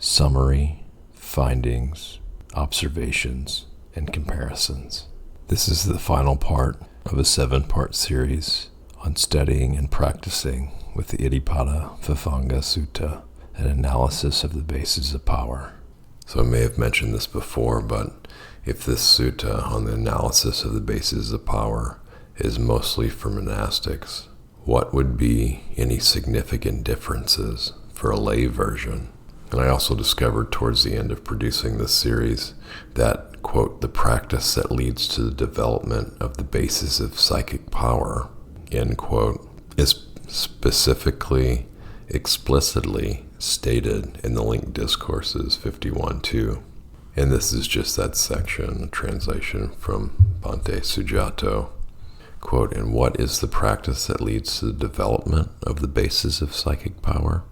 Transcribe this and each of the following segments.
Summary, findings, observations, and comparisons. This is the final part of a 7-part series on studying and practicing with the Iddhipāda-Vibhaṅga Sutta, an analysis of the bases of power. So I may have mentioned this before, but if this sutta on the analysis of the bases of power is mostly for monastics, what would be any significant differences for a lay version? And I also discovered towards the end of producing this series that, quote, the practice that leads to the development of the basis of psychic power, end quote, is specifically, explicitly stated in the linked discourses 51-2. And this is just that section, a translation from Bhante Sujato. Quote, and what is the practice that leads to the development of the basis of psychic power?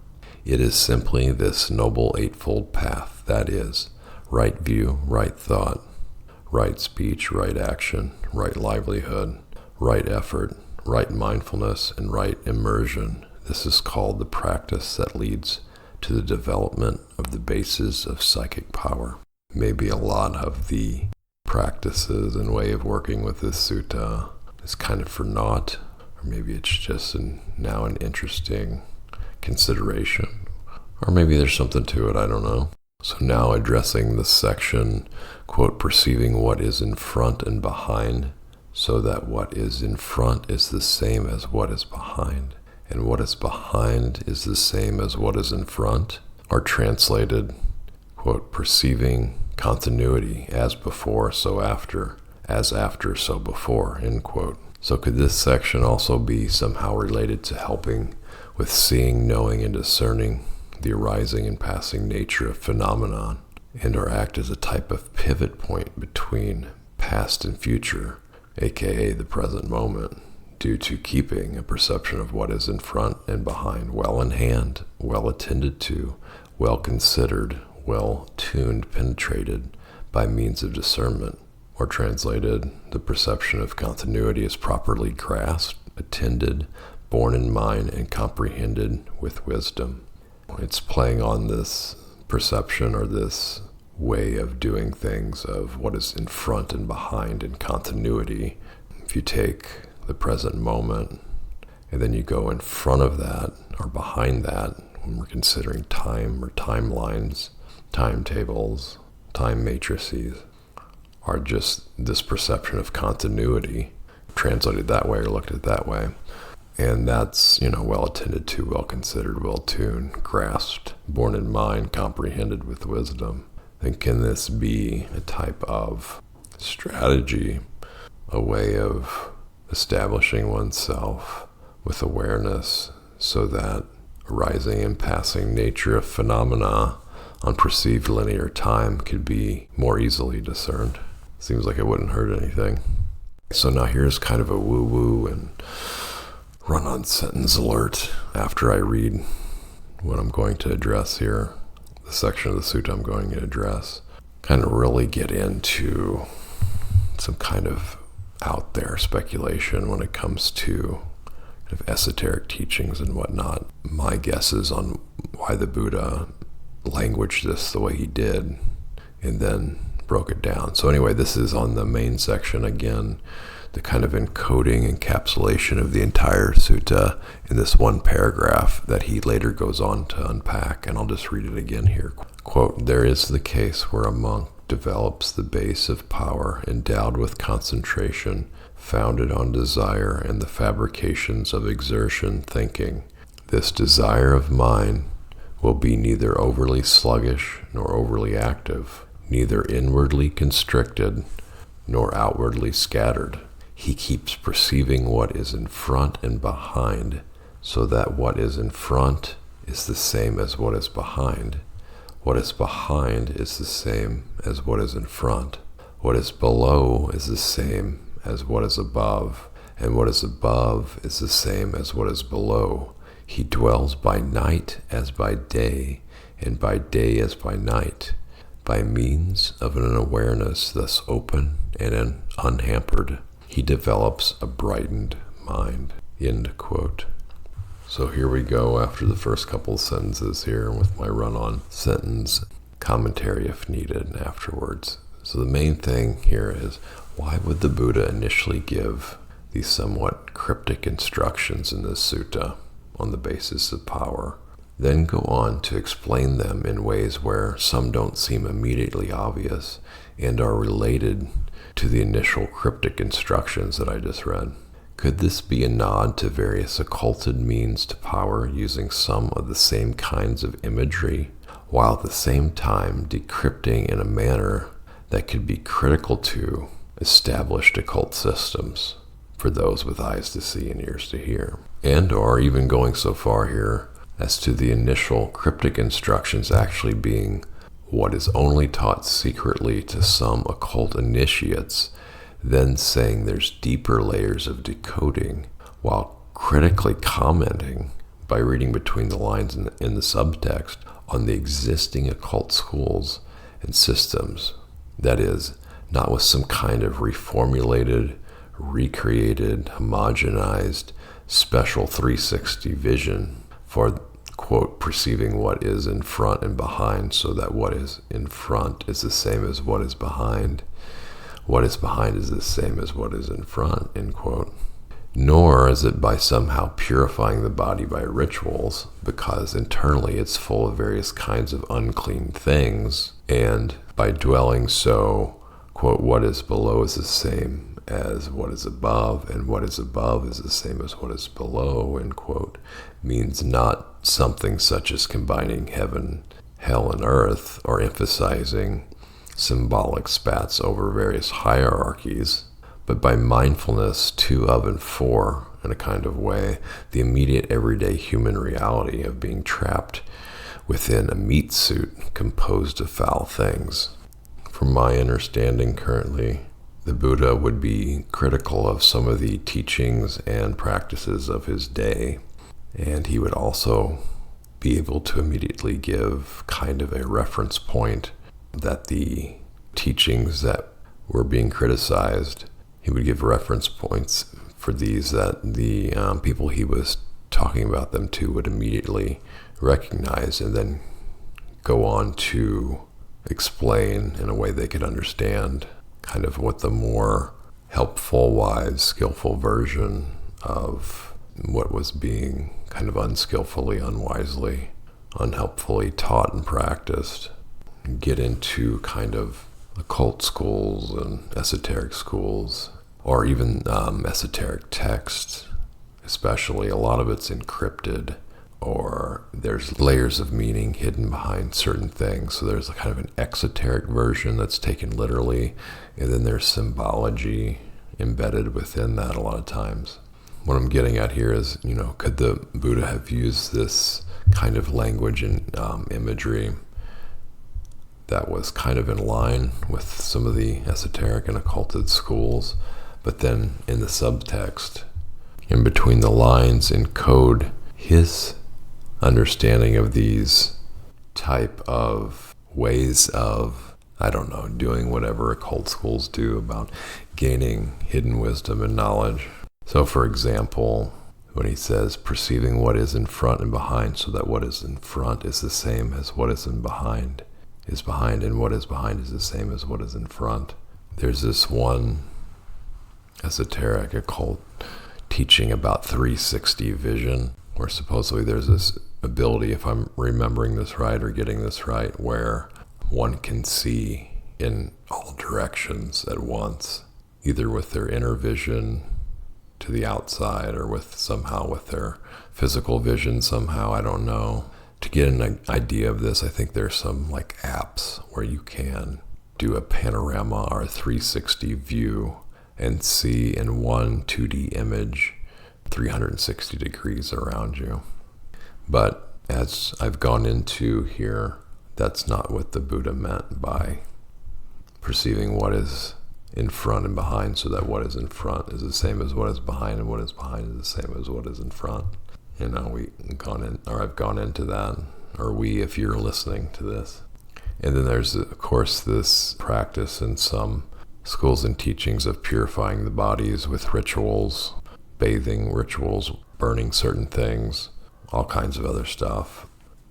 It is simply this noble eightfold path, that is, right view, right thought, right speech, right action, right livelihood, right effort, right mindfulness, and right immersion. This is called the practice that leads to the development of the basis of psychic power. Maybe a lot of the practices and way of working with this sutta is kind of for naught, or maybe it's just now an interesting consideration, or maybe there's something to it, I don't know. So now addressing this section, quote, perceiving what is in front and behind, so that what is in front is the same as what is behind, and what is behind is the same as what is in front, are translated, quote, perceiving continuity as before, so after, as after, so before, end quote. So could this section also be somehow related to helping with seeing, knowing, and discerning the arising and passing nature of phenomenon, and or act as a type of pivot point between past and future, aka the present moment, due to keeping a perception of what is in front and behind well in hand, well attended to, well considered, well tuned, penetrated by means of discernment, or translated, the perception of continuity is properly grasped, attended, borne in mind, and comprehended with wisdom. It's playing on this perception or this way of doing things of what is in front and behind in continuity. If you take the present moment and then you go in front of that or behind that, when we're considering time or timelines, timetables, time matrices, are just this perception of continuity, translated that way or looked at that way. And that's, well attended to, well considered, well tuned, grasped, borne in mind, comprehended with wisdom. Then can this be a type of strategy, a way of establishing oneself with awareness so that arising and passing nature of phenomena on perceived linear time could be more easily discerned? Seems like it wouldn't hurt anything. So now here's kind of a woo-woo and run-on sentence alert after I read what I'm going to address here, the section of the sutta I'm going to address, kind of really get into some kind of out there speculation when it comes to kind of esoteric teachings and whatnot. My guesses on why the Buddha languaged this the way he did and then broke it down. So anyway, this is on the main section again, the kind of encoding, encapsulation of the entire sutta in this one paragraph that he later goes on to unpack, and I'll just read it again here. Quote, there is the case where a monk develops the base of power endowed with concentration, founded on desire and the fabrications of exertion thinking. This desire of mine will be neither overly sluggish nor overly active, neither inwardly constricted nor outwardly scattered. He keeps perceiving what is in front and behind, so that what is in front is the same as what is behind. What is behind is the same as what is in front. What is below is the same as what is above, and what is above is the same as what is below. He dwells by night as by day, and by day as by night, by means of an awareness thus open and unhampered. He develops a brightened mind. End quote. So here we go after the first couple of sentences here with my run-on sentence commentary if needed afterwards. So the main thing here is, why would the Buddha initially give these somewhat cryptic instructions in this sutta on the basis of power, then go on to explain them in ways where some don't seem immediately obvious and are related to the initial cryptic instructions that I just read? Could this be a nod to various occulted means to power using some of the same kinds of imagery, while at the same time decrypting in a manner that could be critical to established occult systems for those with eyes to see and ears to hear? And or even going so far here as to the initial cryptic instructions actually being what is only taught secretly to some occult initiates, then saying there's deeper layers of decoding, while critically commenting by reading between the lines in the subtext on the existing occult schools and systems. That is, not with some kind of reformulated, recreated, homogenized, special 360 vision for, quote, perceiving what is in front and behind, so that what is in front is the same as what is behind. What is behind is the same as what is in front, end quote. Nor is it by somehow purifying the body by rituals, because internally it's full of various kinds of unclean things, and by dwelling so, quote, what is below is the same as what is above, and what is above is the same as what is below, end quote, means not something such as combining heaven, hell, and earth, or emphasizing symbolic spats over various hierarchies, but by mindfulness to, of, and for, in a kind of way, the immediate everyday human reality of being trapped within a meat suit composed of foul things. From my understanding currently, the Buddha would be critical of some of the teachings and practices of his day, and he would also be able to immediately give kind of a reference point that the teachings that were being criticized, he would give reference points for these that the people he was talking about them to would immediately recognize, and then go on to explain in a way they could understand kind of what the more helpful, wise, skillful version of what was being kind of unskillfully, unwisely, unhelpfully taught and practiced. Get into kind of occult schools and esoteric schools, or even esoteric texts, especially. A lot of it's encrypted, or there's layers of meaning hidden behind certain things. So there's a kind of an exoteric version that's taken literally, and then there's symbology embedded within that a lot of times. What I'm getting at here is, could the Buddha have used this kind of language and imagery that was kind of in line with some of the esoteric and occulted schools, but then in the subtext, in between the lines, encode his understanding of these type of ways of, doing whatever occult schools do about gaining hidden wisdom and knowledge. So for example, when he says perceiving what is in front and behind, so that what is in front is the same as what is behind, and what is behind is the same as what is in front. There's this one esoteric occult teaching about 360 vision, where supposedly there's this ability, if I'm remembering this right or getting this right, where one can see in all directions at once, either with their inner vision to the outside, or with their physical vision somehow, I don't know. To get an idea of this, I think there's some apps where you can do a panorama or a 360 view and see in one 2D image 360 degrees around you. But as I've gone into here, that's not what the Buddha meant by perceiving what is in front and behind, so that what is in front is the same as what is behind, and what is behind is the same as what is in front. I've gone into that, or we, if you're listening to this. And then there's, of course, this practice in some schools and teachings of purifying the bodies with rituals, bathing rituals, burning certain things, all kinds of other stuff.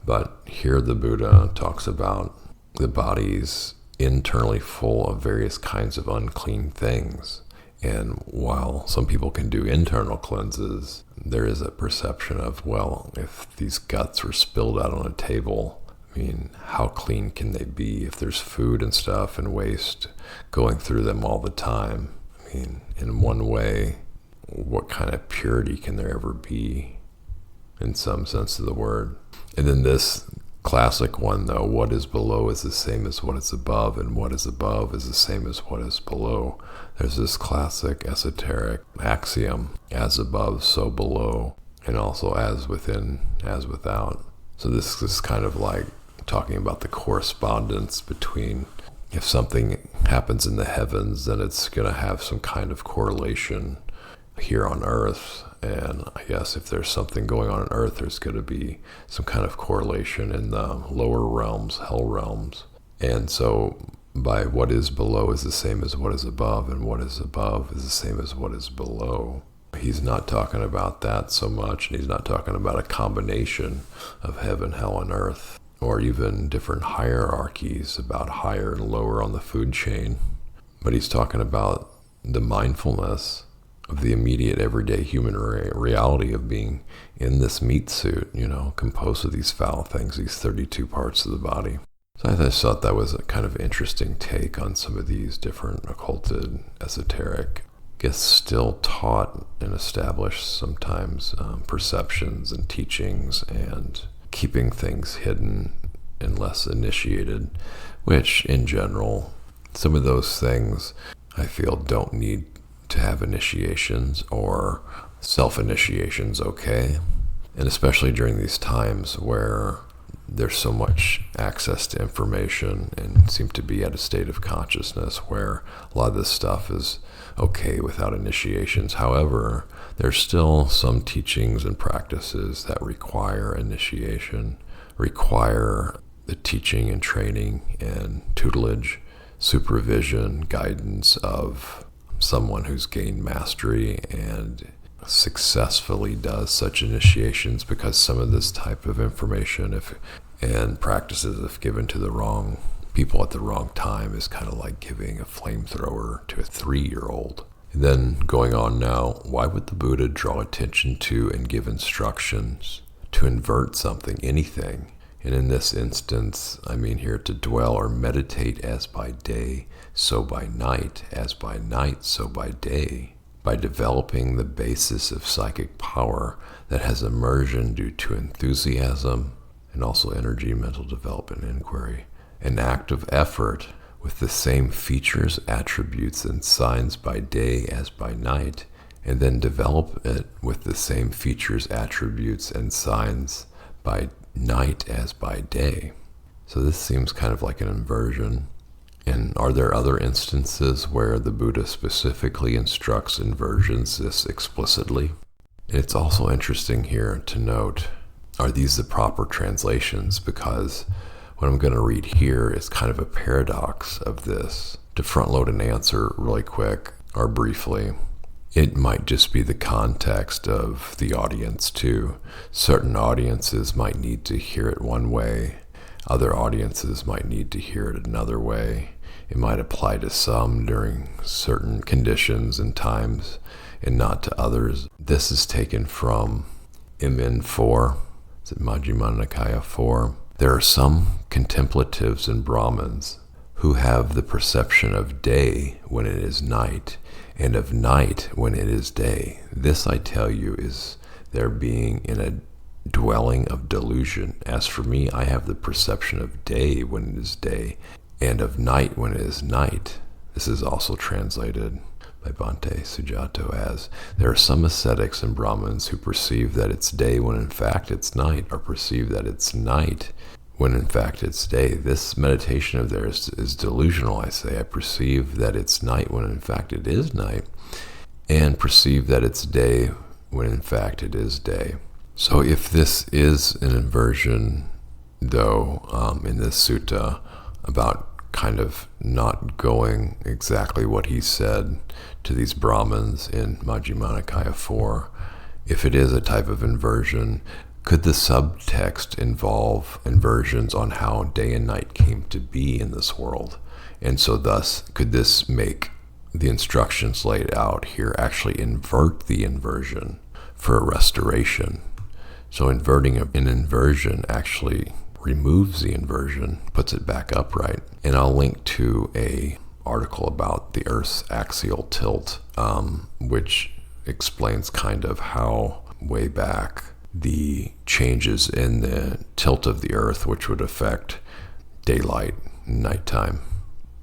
But here the Buddha talks about the body's internally full of various kinds of unclean things. And while some people can do internal cleanses, there is a perception of, well, if these guts were spilled out on a table, I mean, how clean can they be if there's food and stuff and waste going through them all the time? I mean, in one way, what kind of purity can there ever be in some sense of the word? And then this classic one, though, what is below is the same as what is above, and what is above is the same as what is below. There's this classic esoteric axiom, as above, so below, and also as within, as without. So this is kind of like talking about the correspondence between, if something happens in the heavens, then it's going to have some kind of correlation here on earth. And I guess if there's something going on earth, there's going to be some kind of correlation in the lower realms, hell realms. And so by what is below is the same as what is above, and what is above is the same as what is below. He's not talking about that so much, and he's not talking about a combination of heaven, hell, and earth, or even different hierarchies about higher and lower on the food chain. But he's talking about the mindfulness of the immediate everyday human reality of being in this meat suit, composed of these foul things, these 32 parts of the body. So I just thought that was a kind of interesting take on some of these different occulted, esoteric, still taught and established sometimes perceptions and teachings, and keeping things hidden and less initiated, which in general, some of those things I feel don't need to have initiations or self-initiations, okay? And especially during these times where there's so much access to information and seem to be at a state of consciousness where a lot of this stuff is okay without initiations. However, there's still some teachings and practices that require initiation, require the teaching and training and tutelage, supervision, guidance of someone who's gained mastery and successfully does such initiations, because some of this type of information and practices, if given to the wrong people at the wrong time, is kind of like giving a flamethrower to a 3-year-old. And then going on now, why would the Buddha draw attention to and give instructions to invert something, anything? And in this instance, I mean here to dwell or meditate as by day, so by night, as by night, so by day, by developing the basis of psychic power that has immersion due to enthusiasm and also energy, mental development, and inquiry. An act of effort with the same features, attributes, and signs by day as by night, and then develop it with the same features, attributes, and signs by night as by day. So this seems kind of like an inversion. And are there other instances where the Buddha specifically instructs inversions this explicitly? And it's also interesting here to note, are these the proper translations? Because what I'm going to read here is kind of a paradox of this. To front load an answer really quick or briefly, it might just be the context of the audience too. Certain audiences might need to hear it one way. Other audiences might need to hear it another way. It might apply to some during certain conditions and times and not to others. This is taken from MN 4, is it Majjhima Nikaya 4? There are some contemplatives and Brahmins who have the perception of day when it is night, and of night when it is day. This, I tell you, is their being in a dwelling of delusion. As for me, I have the perception of day when it is day, and of night when it is night. This is also translated by Bhante Sujato as, there are some ascetics and Brahmins who perceive that it's day when in fact it's night, or perceive that it's night when in fact it's day. This meditation of theirs is delusional, I say. I perceive that it's night when in fact it is night, and perceive that it's day when in fact it is day. So if this is an inversion, though, in this sutta, about kind of not going exactly what he said to these Brahmins in Majjhima Nikaya 4, if it is a type of inversion, Could the subtext involve inversions on how day and night came to be in this world? And so thus, could this make the instructions laid out here actually invert the inversion for a restoration? So inverting an inversion actually removes the inversion, puts it back upright. And I'll link to a article about the Earth's axial tilt, which explains kind of how way back the changes in the tilt of the Earth, which would affect daylight, nighttime,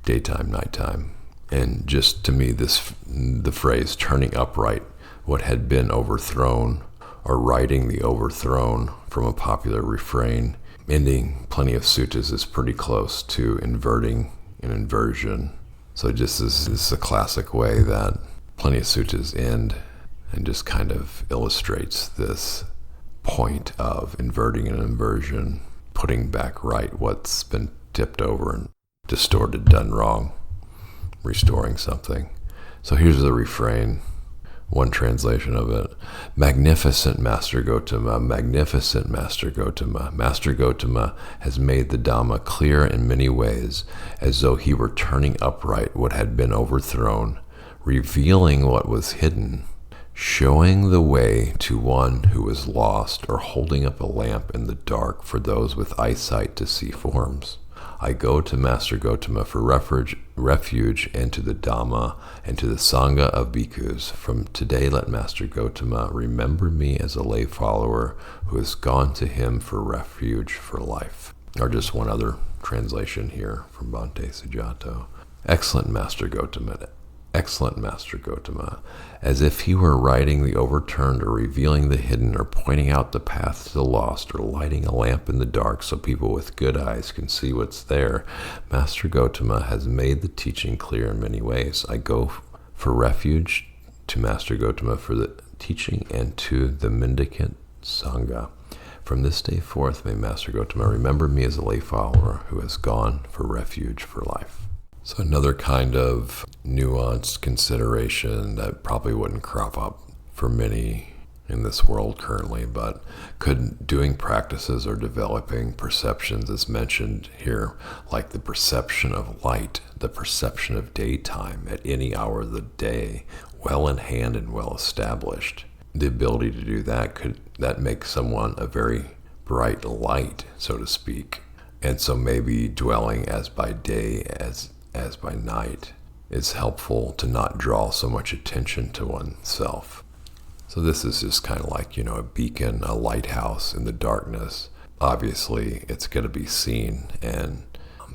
daytime, nighttime. And just to me, the phrase turning upright what had been overthrown, or righting the overthrown, from a popular refrain ending plenty of suttas, is pretty close to inverting an inversion. So just this is a classic way that plenty of suttas end, and just kind of illustrates this point of inverting an inversion, putting back right what's been tipped over and distorted, done wrong, restoring something. So here's the refrain, one translation of it. Magnificent Master Gotama, magnificent Master Gotama. Master Gotama has made the Dhamma clear in many ways, as though he were turning upright what had been overthrown, revealing what was hidden, showing the way to one who was lost, or holding up a lamp in the dark for those with eyesight to see forms. I go to Master Gotama for refuge, and to the Dhamma, and to the Sangha of bhikkhus. From today let Master Gotama remember me as a lay follower who has gone to him for refuge for life. Or just one other translation here from Bhante Sujato. Excellent Master Gotama. Excellent Master Gotama, as if he were righting the overturned, or revealing the hidden, or pointing out the path to the lost, or lighting a lamp in the dark so people with good eyes can see what's there. Master Gotama has made the teaching clear in many ways. I go for refuge to Master Gotama for the teaching, and to the mendicant Sangha. From this day forth, may Master Gotama remember me as a lay follower who has gone for refuge for life. So another kind of nuanced consideration that probably wouldn't crop up for many in this world currently, but could doing practices or developing perceptions as mentioned here, like the perception of light, the perception of daytime at any hour of the day, well in hand and well established. The ability to do that, could that make someone a very bright light, so to speak? And so maybe dwelling as by day as by night is helpful to not draw so much attention to oneself. So this is just kind of like, a beacon, a lighthouse in the darkness. Obviously, it's going to be seen, and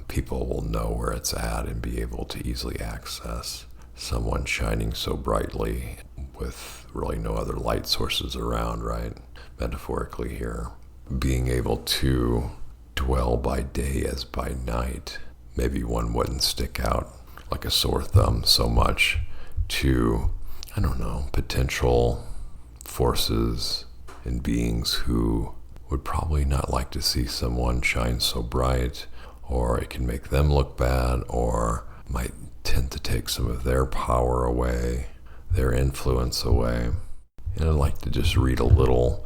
people will know where it's at and be able to easily access someone shining so brightly with really no other light sources around, right? Metaphorically here. Being able to dwell by day as by night. Maybe one wouldn't stick out like a sore thumb so much to, potential forces and beings who would probably not like to see someone shine so bright, or it can make them look bad, or might tend to take some of their power away, their influence away. And I'd like to just read a little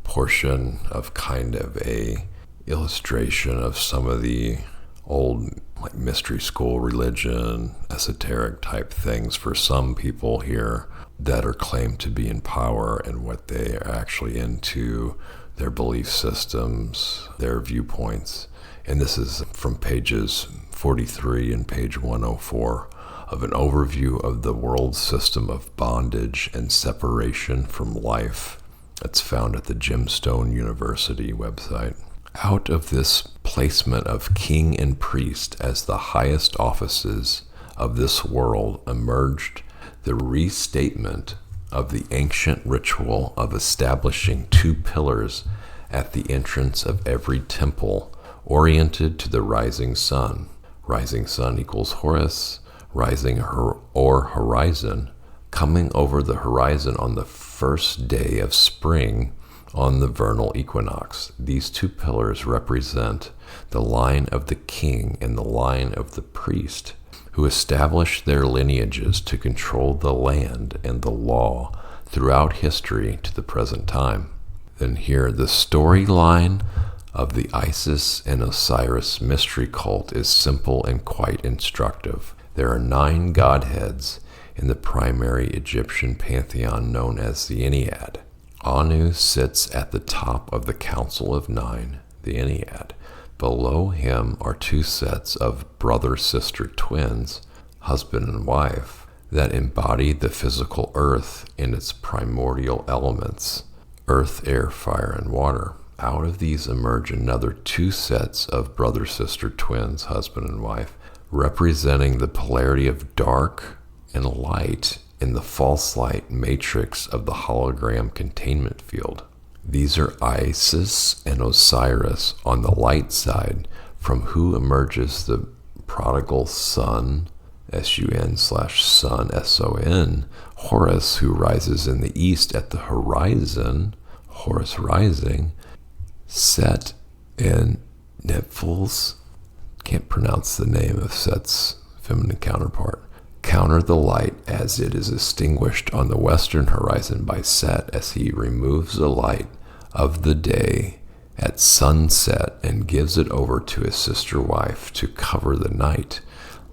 portion of kind of a illustration of some of the old mystery school religion, esoteric type things for some people here that are claimed to be in power, and what they are actually into, their belief systems, their viewpoints. And this is from pages 43 and page 104 of an overview of the world system of bondage and separation from life that's found at the Gemstone University website. Out of this placement of king and priest as the highest offices of this world emerged the restatement of the ancient ritual of establishing two pillars at the entrance of every temple, oriented to the rising sun. Rising sun equals Horus, rising or horizon, coming over the horizon on the first day of spring on the vernal equinox. These two pillars represent the line of the king and the line of the priest, who established their lineages to control the land and the law throughout history to the present time. Then here, the storyline of the Isis and Osiris mystery cult is simple and quite instructive. There are 9 godheads in the primary Egyptian pantheon known as the Ennead. Anu sits at the top of the Council of 9, the Ennead. Below him are 2 sets of brother-sister twins, husband and wife, that embody the physical earth in its primordial elements, earth, air, fire, and water. Out of these emerge another 2 sets of brother-sister twins, husband and wife, representing the polarity of dark and light in the false light matrix of the hologram containment field. These are Isis and Osiris on the light side, from who emerges the prodigal son, sun/sun, S-O-N, Horus, who rises in the east at the horizon, Horus rising, Set and Nephils, can't pronounce the name of Set's feminine counterpart, counter the light as it is extinguished on the western horizon by Set as he removes the light of the day at sunset and gives it over to his sister wife to cover the night.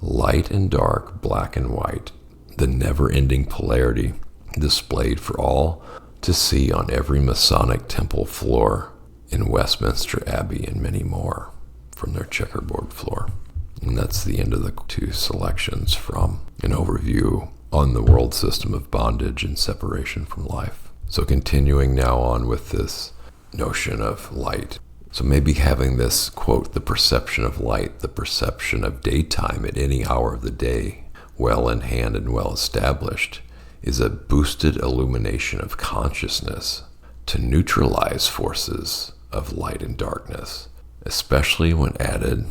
Light and dark, black and white, the never-ending polarity displayed for all to see on every Masonic temple floor in Westminster Abbey and many more from their checkerboard floor. And that's the end of the 2 selections from an overview on the world system of bondage and separation from life. So continuing now on with this notion of light. So maybe having this, quote, the perception of light, the perception of daytime at any hour of the day, well in hand and well established, is a boosted illumination of consciousness to neutralize forces of light and darkness, especially when added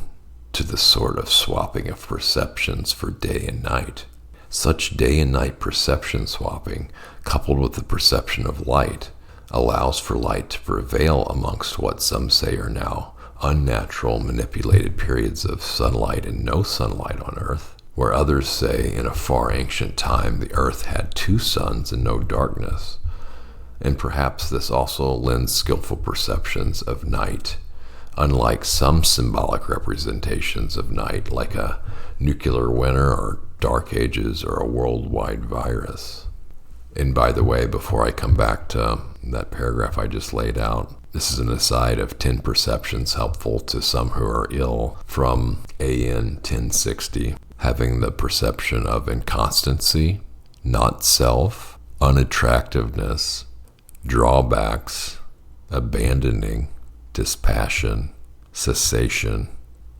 to the sort of swapping of perceptions for day and night. Such day and night perception swapping, coupled with the perception of light, allows for light to prevail amongst what some say are now unnatural, manipulated periods of sunlight and no sunlight on Earth, where others say in a far ancient time the Earth had 2 suns and no darkness. And perhaps this also lends skillful perceptions of night, unlike some symbolic representations of night, like a nuclear winter or dark ages or a worldwide virus. And by the way, before I come back to that paragraph I just laid out, this is an aside of 10 perceptions helpful to some who are ill from AN 1060, having the perception of inconstancy, not self, unattractiveness, drawbacks, abandoning, dispassion, cessation,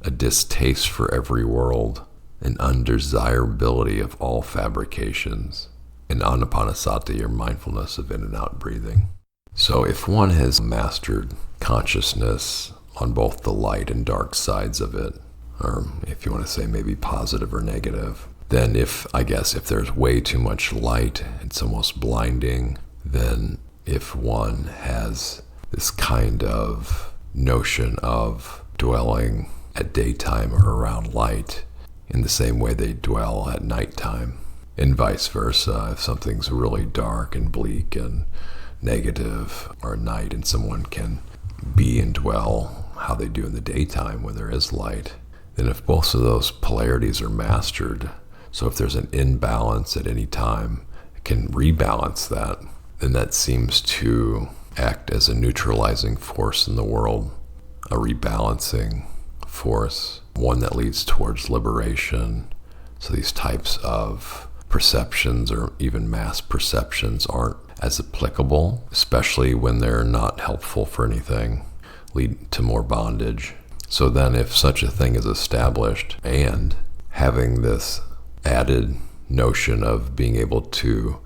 a distaste for every world, an undesirability of all fabrications, and anapanasati, or mindfulness of in and out breathing. So if one has mastered consciousness on both the light and dark sides of it, or if you want to say maybe positive or negative, then if there's way too much light, it's almost blinding. Then if one has this kind of notion of dwelling at daytime or around light in the same way they dwell at nighttime, and vice versa, if something's really dark and bleak and negative or night, and someone can be and dwell how they do in the daytime when there is light, then if both of those polarities are mastered, so if there's an imbalance at any time, it can rebalance that, then that seems to act as a neutralizing force in the world, a rebalancing force, one that leads towards liberation. So these types of perceptions or even mass perceptions aren't as applicable, especially when they're not helpful for anything, lead to more bondage. So then if such a thing is established, and having this added notion of being able to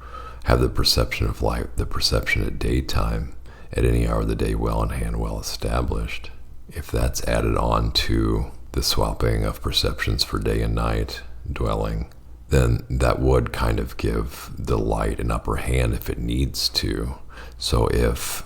have the perception of light, the perception at daytime, at any hour of the day, well in hand, well established, if that's added on to the swapping of perceptions for day and night dwelling, then that would kind of give the light an upper hand if it needs to. So if,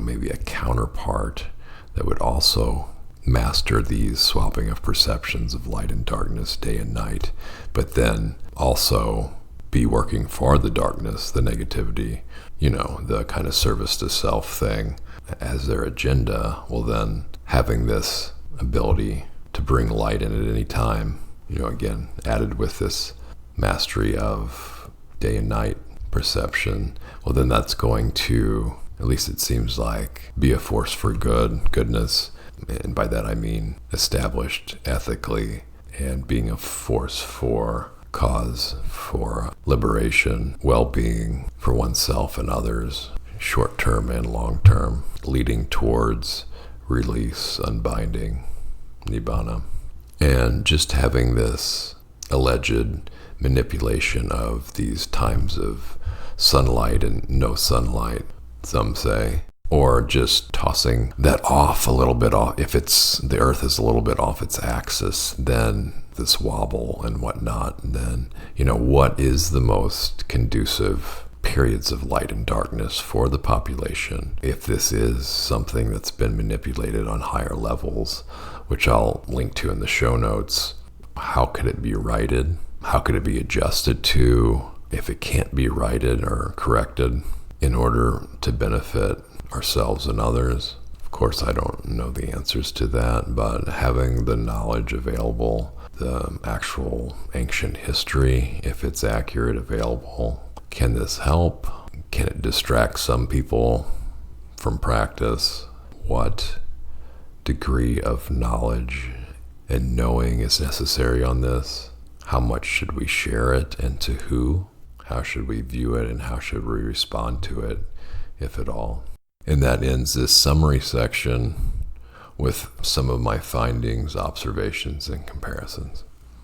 maybe a counterpart that would also master these swapping of perceptions of light and darkness, day and night, but then also be working for the darkness, the negativity, the kind of service to self thing, as their agenda, well then having this ability to bring light in at any time, again, added with this mastery of day and night perception, well then that's going to, at least it seems like, be a force for goodness. And by that I mean established ethically, and being a force for cause, for liberation, well-being for oneself and others, short-term and long-term, leading towards release, unbinding, nibbana. And just having this alleged manipulation of these times of sunlight and no sunlight, some say, or just tossing that off a little bit off. If the earth is a little bit off its axis, then this wobble and whatnot, then, what is the most conducive periods of light and darkness for the population? If this is something that's been manipulated on higher levels, which I'll link to in the show notes, how could it be righted? How could it be adjusted to, if it can't be righted or corrected, in order to benefit ourselves and others? Of course, I don't know the answers to that, but having the knowledge available, the actual ancient history, if it's accurate, available, can this help? Can it distract some people from practice? What degree of knowledge and knowing is necessary on this? How much should we share it, and to who? How should we view it, and how should we respond to it, if at all? And that ends this summary section with some of my findings, observations, and comparisons.